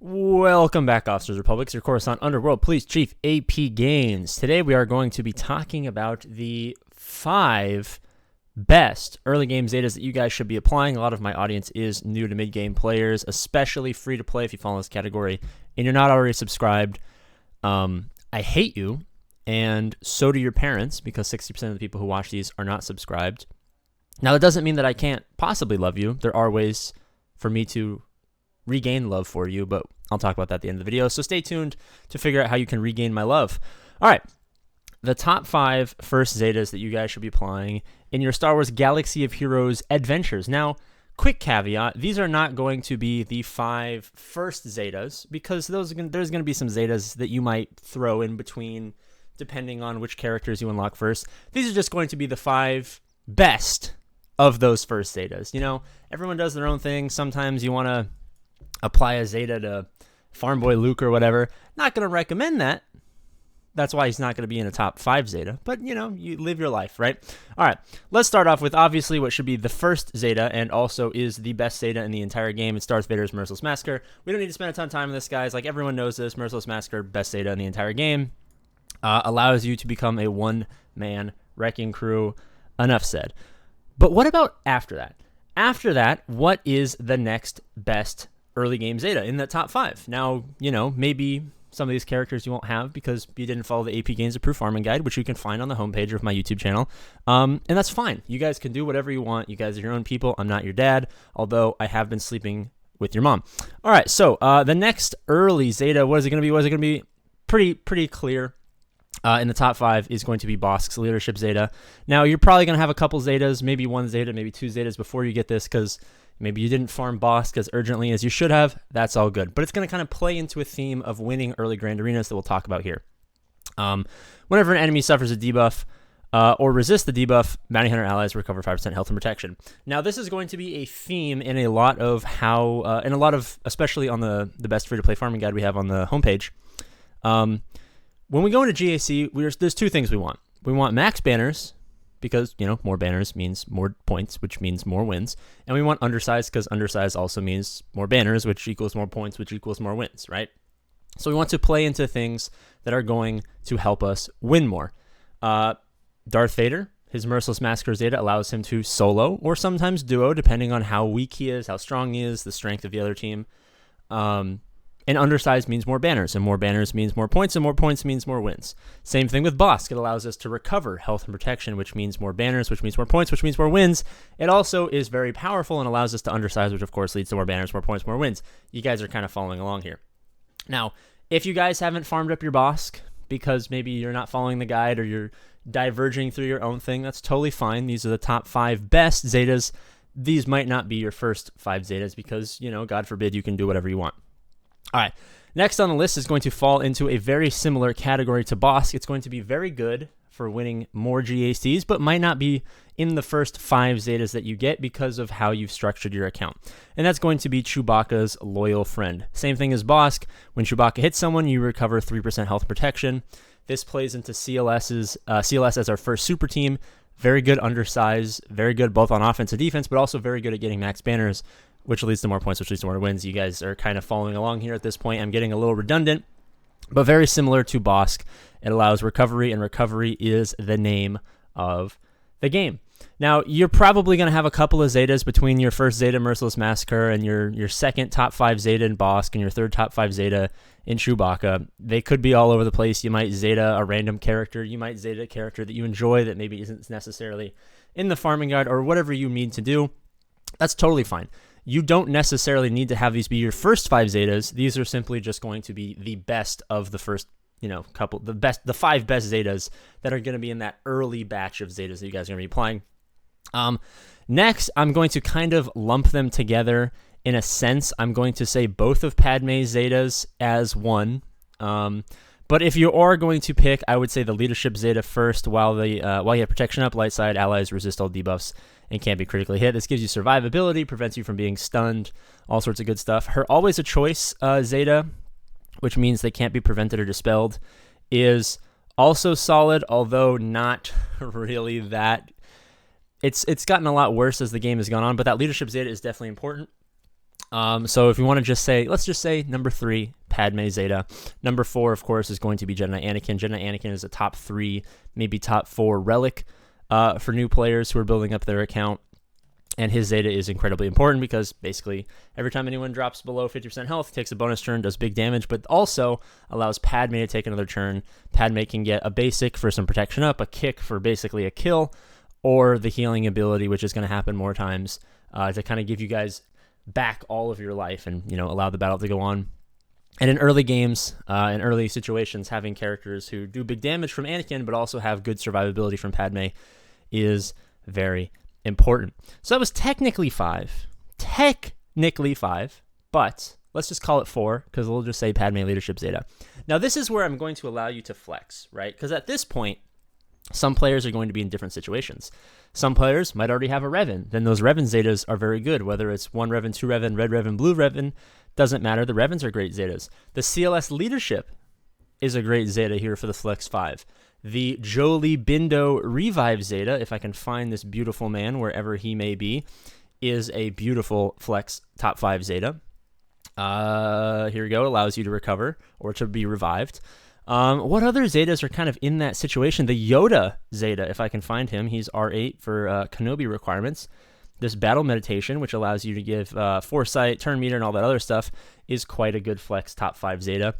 Welcome back, Officers Republics, your Coruscant Underworld Police Chief APGAINS. Today we are going to be talking about the 5 best early game Zetas that you guys should be applying. A lot of my audience is new to mid-game players, especially free to play if you fall in this category and you're not already subscribed. I hate you, and so do your parents, because 60% of the people who watch these are not subscribed. Now, that doesn't mean that I can't possibly love you. There are ways for me to regain love for you, but I'll talk about that at the end of the video. So stay tuned to figure out how you can regain my love. All right, the top 5 first Zetas that you guys should be applying in your Star Wars Galaxy of Heroes adventures. Now, quick caveat, these are not going to be the 5 first Zetas, because there's going to be some Zetas that you might throw in between depending on which characters you unlock first. These are just going to be the 5 best of those first Zetas. You know, everyone does their own thing. Sometimes you want to apply a Zeta to Farm Boy Luke or whatever. Not going to recommend that. That's why he's not going to be in a top 5 Zeta. But, you know, you live your life, right? All right, let's start off with obviously what should be the first Zeta and also is the best Zeta in the entire game. It's Darth Vader's Merciless Massacre. We don't need to spend a ton of time on this, guys. Like, everyone knows this. Merciless Massacre, best Zeta in the entire game. Allows you to become a one-man wrecking crew. Enough said. But what about after that? After that, what is the next best early game Zeta in the top 5? Now, you know, maybe some of these characters you won't have because you didn't follow the APGAINS Approved Farming Guide, which you can find on the homepage of my YouTube channel. And that's fine. You guys can do whatever you want. You guys are your own people. I'm not your dad, although I have been sleeping with your mom. All right, so the next early Zeta, what is it going to be? What is it going to be? Pretty clear. In the top 5 is going to be Bossk's Leadership Zeta. Now, you're probably going to have a couple Zetas, maybe 1 Zeta, maybe 2 Zetas before you get this, because maybe you didn't farm Bossk as urgently as you should have. That's all good. But it's going to kind of play into a theme of winning early Grand Arenas that we'll talk about here. Whenever an enemy suffers a debuff or resists the debuff, Bounty Hunter allies recover 5% health and protection. Now, this is going to be a theme in a lot of especially on the best free-to-play farming guide we have on the homepage. When we go into GAC, there's 2 things we want. We want max banners, because, you know, more banners means more points, which means more wins. And we want undersize, because undersize also means more banners, which equals more points, which equals more wins, right? So we want to play into things that are going to help us win more. Darth Vader, his Merciless Massacre Zeta allows him to solo or sometimes duo, depending on how weak he is, how strong he is, the strength of the other team. And undersized means more banners, and more banners means more points, and more points means more wins. Same thing with Bossk. It allows us to recover health and protection, which means more banners, which means more points, which means more wins. It also is very powerful and allows us to undersize, which of course leads to more banners, more points, more wins. You guys are kind of following along here. Now, if you guys haven't farmed up your Bossk because maybe you're not following the guide or you're diverging through your own thing, that's totally fine. These are the top 5 best Zetas. These might not be your first 5 Zetas because, you know, God forbid, you can do whatever you want. All right, next on the list is going to fall into a very similar category to Bossk. It's going to be very good for winning more GACs, but might not be in the first 5 Zetas that you get because of how you've structured your account. And that's going to be Chewbacca's Loyal Friend. Same thing as Bossk. When Chewbacca hits someone, you recover 3% health protection. This plays into CLS as our first super team. Very good undersize, very good both on offense and defense, but also very good at getting max banners, which leads to more points, which leads to more wins. You guys are kind of following along here at this point. I'm getting a little redundant, but very similar to Bossk. It allows recovery, and recovery is the name of the game. Now, you're probably going to have a couple of Zetas between your first Zeta Merciless Massacre and your second top 5 Zeta in Bossk and your third top 5 Zeta in Chewbacca. They could be all over the place. You might Zeta a random character. You might Zeta a character that you enjoy that maybe isn't necessarily in the farming guide or whatever you need to do. That's totally fine. You don't necessarily need to have these be your first 5 Zetas. These are simply just going to be the best of the first, you know, the 5 best Zetas that are going to be in that early batch of Zetas that you guys are going to be applying. Next, I'm going to kind of lump them together in a sense. I'm going to say both of Padme's Zetas as one. But if you are going to pick, I would say the Leadership Zeta first while you have protection up, light side, allies resist all debuffs and can't be critically hit. This gives you survivability, prevents you from being stunned, all sorts of good stuff. Her Always a Choice Zeta, which means they can't be prevented or dispelled, is also solid, although not really that. It's gotten a lot worse as the game has gone on, but that Leadership Zeta is definitely important. So if you want to just say, let's just say number 3, Padme Zeta. Number 4, of course, is going to be Jedi Knight Anakin. Jedi Knight Anakin is a top 3, maybe top 4 relic for new players who are building up their account. And his Zeta is incredibly important because basically every time anyone drops below 50% health, takes a bonus turn, does big damage, but also allows Padme to take another turn. Padme can get a basic for some protection up, a kick for basically a kill, or the healing ability, which is going to happen more times to kind of give you guys back all of your life and, allow the battle to go on. And in early games, in early situations, having characters who do big damage from Anakin but also have good survivability from Padme is very important. So that was technically 5, but let's just call it 4 because we'll just say Padme Leadership Zeta. Now this is where I'm going to allow you to flex, right? Because at this point, some players are going to be in different situations. Some players might already have a Revan. Then those Revan Zetas are very good, whether it's 1 Revan, 2 Revan, red Revan, blue Revan, doesn't matter. The Revans are great Zetas. The CLS Leadership is a great Zeta here for the Flex 5. The Jolie Bindo Revive Zeta, if I can find this beautiful man wherever he may be, is a beautiful Flex top 5 Zeta. Here we go. Allows you to recover or to be revived. What other Zetas are kind of in that situation? The Yoda Zeta, if I can find him. He's R8 for Kenobi requirements. This Battle Meditation, which allows you to give Foresight, Turn Meter, and all that other stuff, is quite a good Flex top 5 Zeta.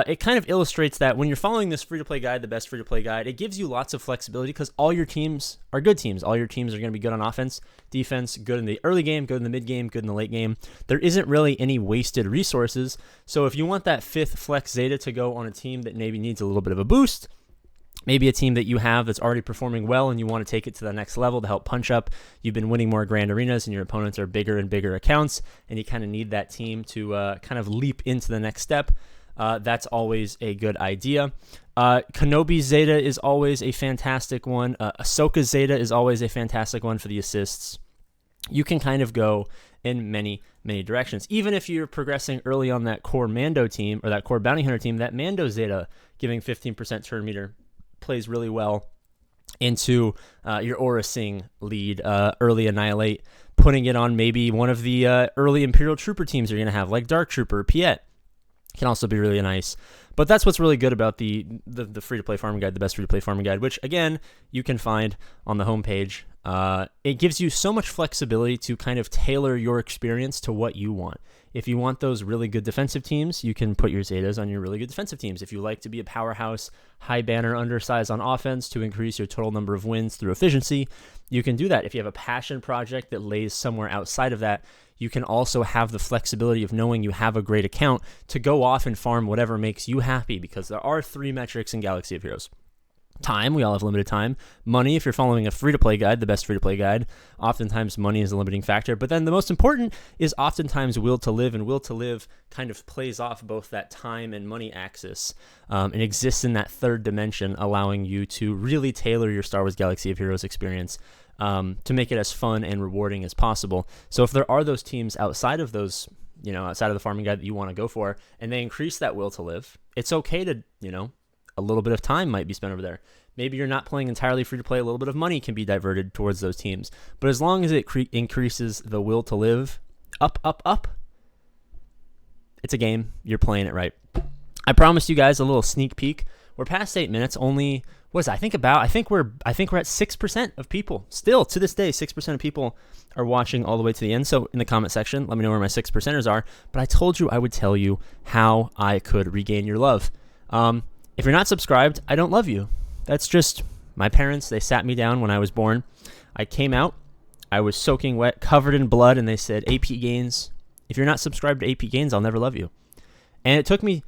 It kind of illustrates that when you're following this free-to-play guide, the best free-to-play guide, it gives you lots of flexibility because all your teams are good teams. All your teams are going to be good on offense, defense, good in the early game, good in the mid game, good in the late game. There isn't really any wasted resources. So if you want that 5th Flex Zeta to go on a team that maybe needs a little bit of a boost, maybe a team that you have that's already performing well and you want to take it to the next level to help punch up. You've been winning more grand arenas and your opponents are bigger and bigger accounts, and you kind of need that team to kind of leap into the next step. That's always a good idea. Kenobi Zeta is always a fantastic one. Ahsoka Zeta is always a fantastic one for the assists. You can kind of go in many, many directions. Even if you're progressing early on that core Mando team or that core Bounty Hunter team, that Mando Zeta giving 15% turn meter plays really well into your Aura Sing lead, early Annihilate, putting it on maybe one of the early Imperial Trooper teams you're going to have, like Dark Trooper, Piet. Can also be really nice. But that's what's really good about the free-to-play farming guide, the best free-to-play farming guide, which, again, you can find on the homepage. It gives you so much flexibility to kind of tailor your experience to what you want. If you want those really good defensive teams, you can put your Zetas on your really good defensive teams. If you like to be a powerhouse, high banner, undersize on offense to increase your total number of wins through efficiency, you can do that. If you have a passion project that lays somewhere outside of that, you can also have the flexibility of knowing you have a great account to go off and farm whatever makes you happy, because there are 3 metrics in Galaxy of Heroes. Time, we all have limited time. Money, if you're following a free-to-play guide, the best free-to-play guide, oftentimes money is a limiting factor. But then the most important is oftentimes will to live, and will to live kind of plays off both that time and money axis and exists in that third dimension, allowing you to really tailor your Star Wars Galaxy of Heroes experience to make it as fun and rewarding as possible. So if there are those teams outside of those, outside of the farming guide that you want to go for, and they increase that will to live, it's okay to, a little bit of time might be spent over there. Maybe you're not playing entirely free to play. A little bit of money can be diverted towards those teams. But as long as it increases the will to live up, it's a game. You're playing it right. I promised you guys a little sneak peek. We're past 8 minutes. Only I think we're at 6% of people. Still to this day, 6% of people are watching all the way to the end. So in the comment section, let me know where my 6%ers are. But I told you I would tell you how I could regain your love. If you're not subscribed, I don't love you. That's just my parents. They sat me down when I was born. I came out. I was soaking wet, covered in blood, and they said, APGAINS, if you're not subscribed to APGAINS, I'll never love you. And it took me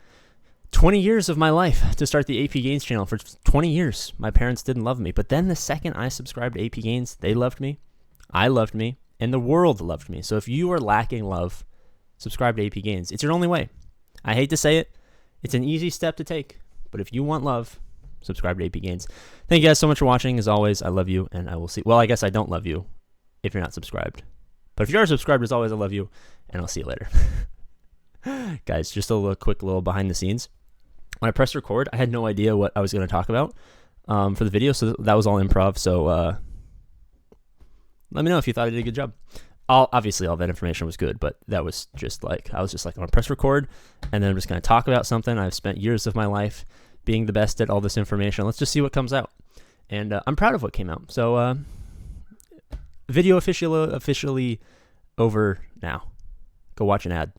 20 years of my life to start the APGAINS channel. For 20 years, my parents didn't love me. But then the second I subscribed to APGAINS, they loved me, I loved me, and the world loved me. So if you are lacking love, subscribe to APGAINS. It's your only way. I hate to say it. It's an easy step to take. But if you want love, subscribe to APGAINS. Thank you guys so much for watching. As always, I love you, and I will see. Well, I guess I don't love you if you're not subscribed. But if you are subscribed, as always, I love you, and I'll see you later. Guys, just a quick little behind the scenes. When I pressed record, I had no idea what I was going to talk about for the video, so that was all improv. So let me know if you thought I did a good job. Obviously all that information was good, but that was just like, I was just like, I'm gonna press record, and then I'm just gonna talk about something. I've spent years of my life being the best at all this information. Let's just see what comes out. And I'm proud of what came out. So video officially over now. Go watch an ad.